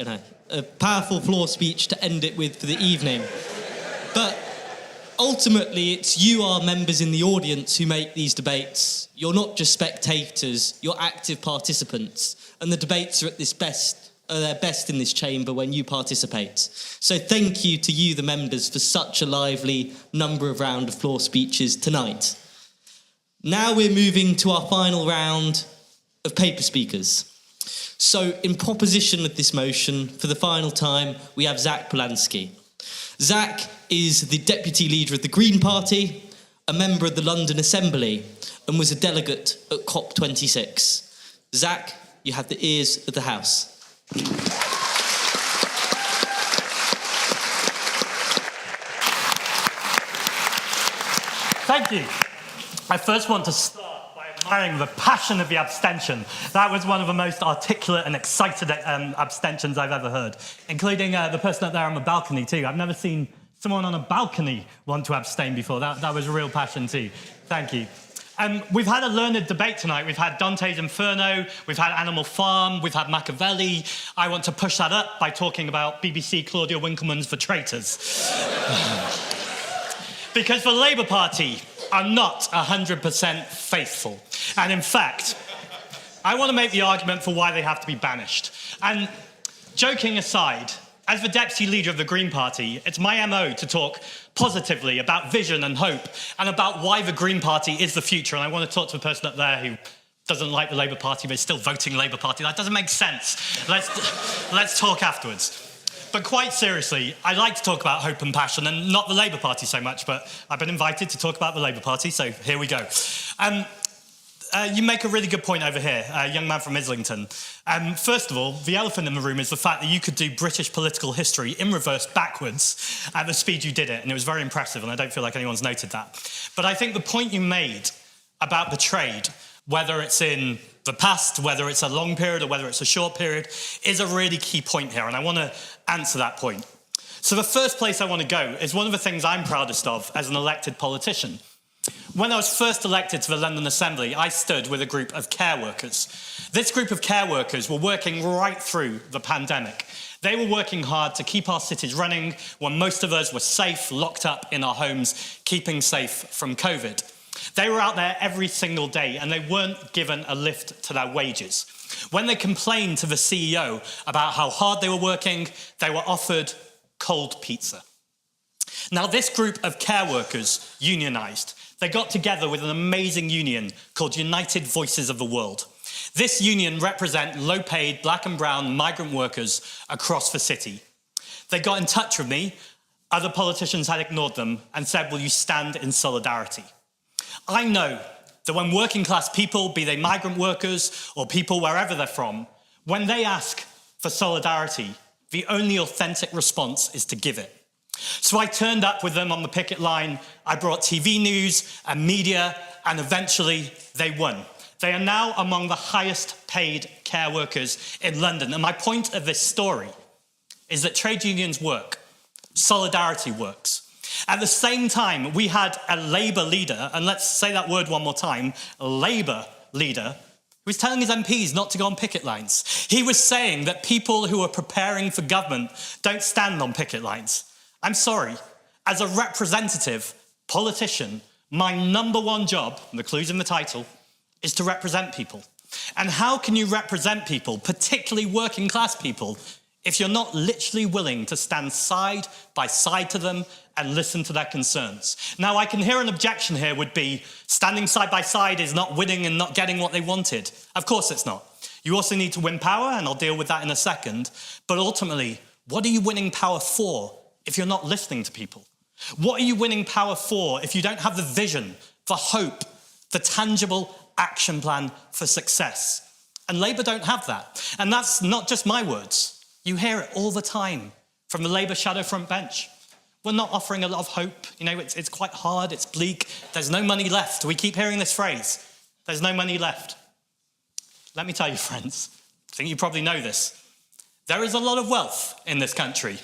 a powerful floor speech to end it with for the evening. But ultimately, it's you, our members in the audience, who make these debates. You're not just spectators, you're active participants. And the debates are at their best in this chamber when you participate. So thank you to you, the members, for such a lively number of round of floor speeches tonight. Now we're moving to our final round of paper speakers. So in proposition of this motion, for the final time, we have Zack Polanski. Zack is the Deputy Leader of the Green Party, a member of the London Assembly, and was a delegate at COP26. Zack, you have the ears of the House. Thank you. I first want to start by admiring the passion of the abstention. That was one of the most articulate and excited abstentions I've ever heard, including the person up there on the balcony too. I've never seen someone on a balcony want to abstain before. That was a real passion too. Thank you. We've had a learned debate tonight. We've had Dante's Inferno, we've had Animal Farm, we've had Machiavelli. I want to push that up by talking about BBC Claudia Winkleman's The Traitors. Because the Labour Party are not 100% faithful. And in fact, I want to make the argument for why they have to be banished. And joking aside, as the Deputy Leader of the Green Party, it's my MO to talk positively about vision and hope and about why the Green Party is the future. And I want to talk to the person up there who doesn't like the Labour Party but is still voting Labour Party. That doesn't make sense. Let's talk afterwards. But quite seriously, I like to talk about hope and passion, and not the Labour Party so much, but I've been invited to talk about the Labour Party, so here we go. You make a really good point over here, a young man from Islington. First of all, the elephant in the room is the fact that you could do British political history in reverse backwards at the speed you did it, and it was very impressive, and I don't feel like anyone's noted that. But I think the point you made about the trade, whether it's in the past, whether it's a long period or whether it's a short period, is a really key point here, and I want to answer that point. So the first place I want to go is one of the things I'm proudest of as an elected politician. When I was first elected to the London Assembly, I stood with a group of care workers. This group of care workers were working right through the pandemic. They were working hard to keep our cities running when most of us were safe, locked up in our homes, keeping safe from COVID. They were out there every single day and they weren't given a lift to their wages. When they complained to the CEO about how hard they were working, they were offered cold pizza. Now, this group of care workers unionised. They got together with an amazing union called United Voices of the World. This union represents low-paid black and brown migrant workers across the city. They got in touch with me. Other politicians had ignored them and said, will you stand in solidarity? I know that when working class people, be they migrant workers or people wherever they're from, when they ask for solidarity, the only authentic response is to give it. So I turned up with them on the picket line, I brought TV news and media, and eventually they won. They are now among the highest paid care workers in London. And my point of this story is that trade unions work, solidarity works. At the same time, we had a Labour leader, and let's say that word one more time, a Labour leader, who was telling his MPs not to go on picket lines. He was saying that people who are preparing for government don't stand on picket lines. I'm sorry, as a representative politician, my number one job, and the clue's in the title, is to represent people. And how can you represent people, particularly working class people, if you're not literally willing to stand side by side to them and listen to their concerns? Now, I can hear an objection here would be standing side by side is not winning and not getting what they wanted. Of course it's not. You also need to win power, and I'll deal with that in a second. But ultimately, what are you winning power for if you're not listening to people? What are you winning power for if you don't have the vision, the hope, the tangible action plan for success? And Labour don't have that. And that's not just my words. You hear it all the time from the Labour shadow front bench. We're not offering a lot of hope. You know, it's quite hard, it's bleak. There's no money left. We keep hearing this phrase. There's no money left. Let me tell you, friends, I think you probably know this. There is a lot of wealth in this country.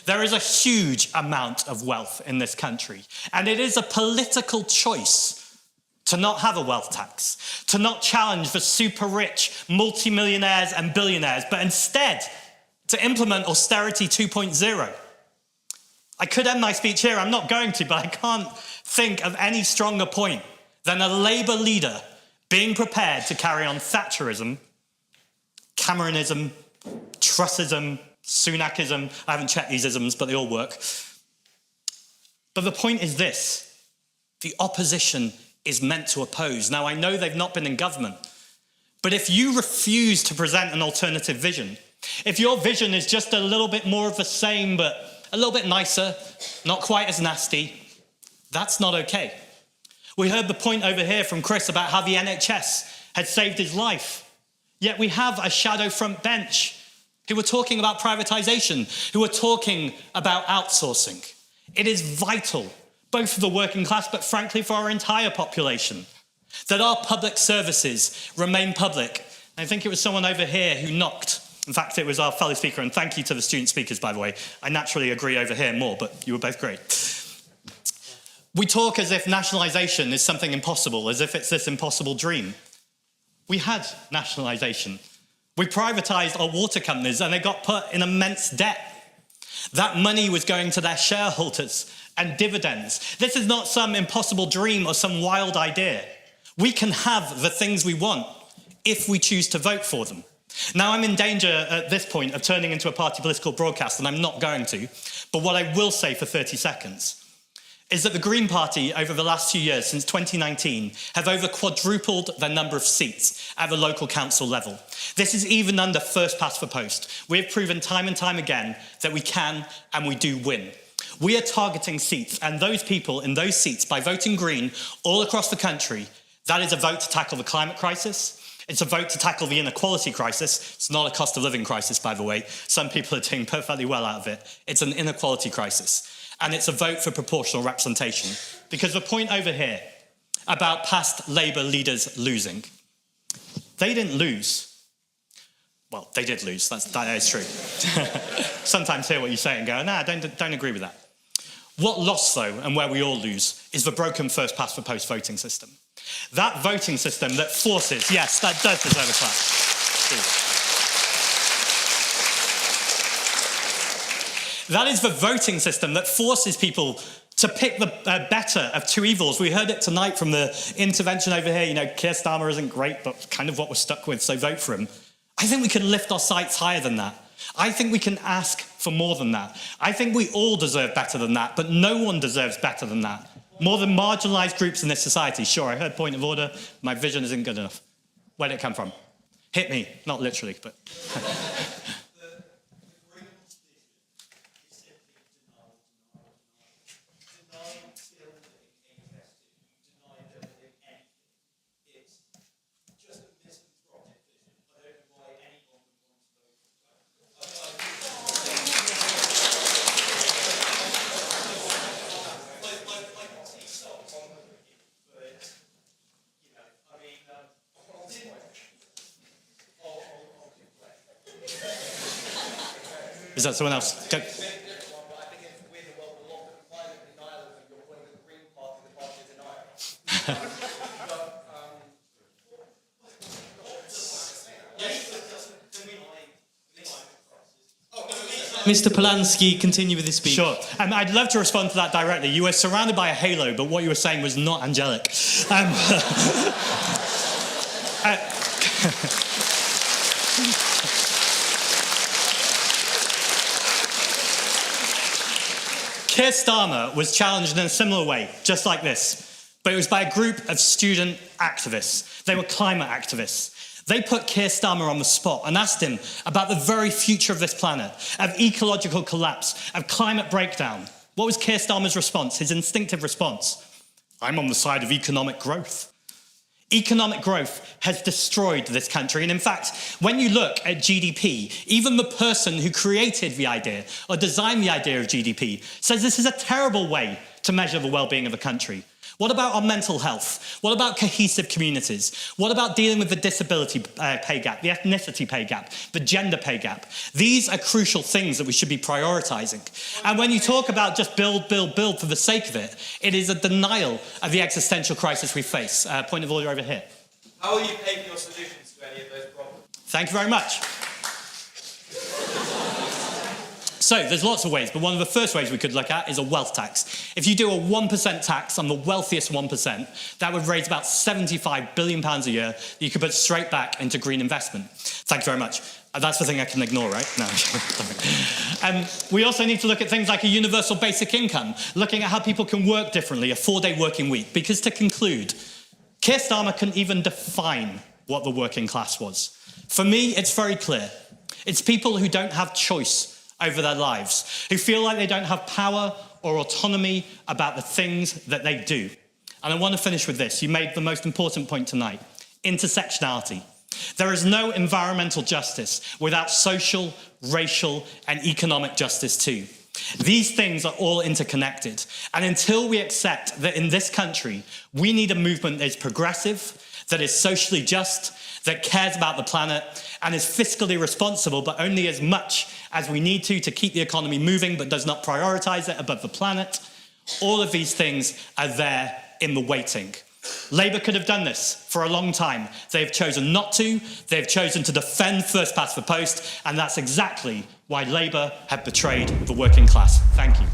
There is a huge amount of wealth in this country. And it is a political choice to not have a wealth tax, to not challenge the super rich multimillionaires and billionaires, but instead to implement austerity 2.0. I could end my speech here, I'm not going to, but I can't think of any stronger point than a Labour leader being prepared to carry on Thatcherism, Cameronism, Trussism, Sunakism. I haven't checked these isms, but they all work. But the point is this: the opposition is meant to oppose. Now, I know they've not been in government, but if you refuse to present an alternative vision, if your vision is just a little bit more of the same, but a little bit nicer, not quite as nasty, that's not okay. We heard the point over here from Chris about how the NHS had saved his life. Yet we have a shadow front bench who were talking about privatisation, who were talking about outsourcing. It is vital, both for the working class, but frankly for our entire population, that our public services remain public. I think it was someone over here who knocked. In fact, it was our fellow speaker, and thank you to the student speakers, by the way. I naturally agree over here more, but you were both great. We talk as if nationalisation is something impossible, as if it's this impossible dream. We had nationalisation. We privatised our water companies, and they got put in immense debt. That money was going to their shareholders and dividends. This is not some impossible dream or some wild idea. We can have the things we want if we choose to vote for them. Now, I'm in danger at this point of turning into a party political broadcast, and I'm not going to. But what I will say for 30 seconds is that the Green Party, over the last few years, since 2019, have over quadrupled their number of seats at the local council level. This is even under first past the post. We have proven time and time again that we can and we do win. We are targeting seats, and those people in those seats, by voting Green all across the country, that is a vote to tackle the climate crisis. It's a vote to tackle the inequality crisis. It's not a cost of living crisis, by the way. Some people are doing perfectly well out of it. It's an inequality crisis. And it's a vote for proportional representation. Because the point over here about past Labour leaders losing, they didn't lose. Well, they did lose, that is true. Sometimes hear what you say and go, nah, don't agree with that. What lost, though, and where we all lose, is the broken first past the post voting system. That voting system that forces, yes, that does deserve a clap. Please. That is the voting system that forces people to pick the better of two evils. We heard it tonight from the intervention over here. You know, Keir Starmer isn't great, but kind of what we're stuck with, so vote for him. I think we can lift our sights higher than that. I think we can ask for more than that. I think we all deserve better than that, but no one deserves better than that. More than marginalised groups in this society. Sure, I heard point of order. My vision isn't good enough. Where did it come from? Hit me. Not literally, but... Is that someone else? Go. Mr. Polanski, continue with his speech. Sure. I'd love to respond to that directly. You were surrounded by a halo, but what you were saying was not angelic. Keir Starmer was challenged in a similar way, just like this, but it was by a group of student activists. They were climate activists. They put Keir Starmer on the spot and asked him about the very future of this planet, of ecological collapse, of climate breakdown. What was Keir Starmer's response, his instinctive response? I'm on the side of economic growth. Economic growth has destroyed this country. And in fact, when you look at GDP, even the person who created the idea or designed the idea of GDP says this is a terrible way to measure the well-being of a country. What about our mental health? What about cohesive communities? What about dealing with the disability pay gap, the ethnicity pay gap, the gender pay gap? These are crucial things that we should be prioritising. And when you talk about just build, build, build for the sake of it, it is a denial of the existential crisis we face. Point of order over here. How will you pay for your solutions to any of those problems? Thank you very much. So there's lots of ways, but one of the first ways we could look at is a wealth tax. If you do a 1% tax on the wealthiest 1%, that would raise about £75 billion a year that you could put straight back into green investment. Thank you very much. That's the thing I can ignore, right? No. We also need to look at things like a universal basic income, looking at how people can work differently, a 4-day working week. Because to conclude, Keir Starmer couldn't even define what the working class was. For me, it's very clear. It's people who don't have choice over their lives, who feel like they don't have power or autonomy about the things that they do. And I want to finish with this. You made the most important point tonight, intersectionality. There is no environmental justice without social, racial, and economic justice too. These things are all interconnected. And until we accept that in this country, we need a movement that is progressive, that is socially just, that cares about the planet, and is fiscally responsible, but only as much as we need to keep the economy moving, but does not prioritize it above the planet. All of these things are there in the waiting. Labour could have done this for a long time. They've chosen not to. They've chosen to defend first past the post, and that's exactly why Labour have betrayed the working class. Thank you.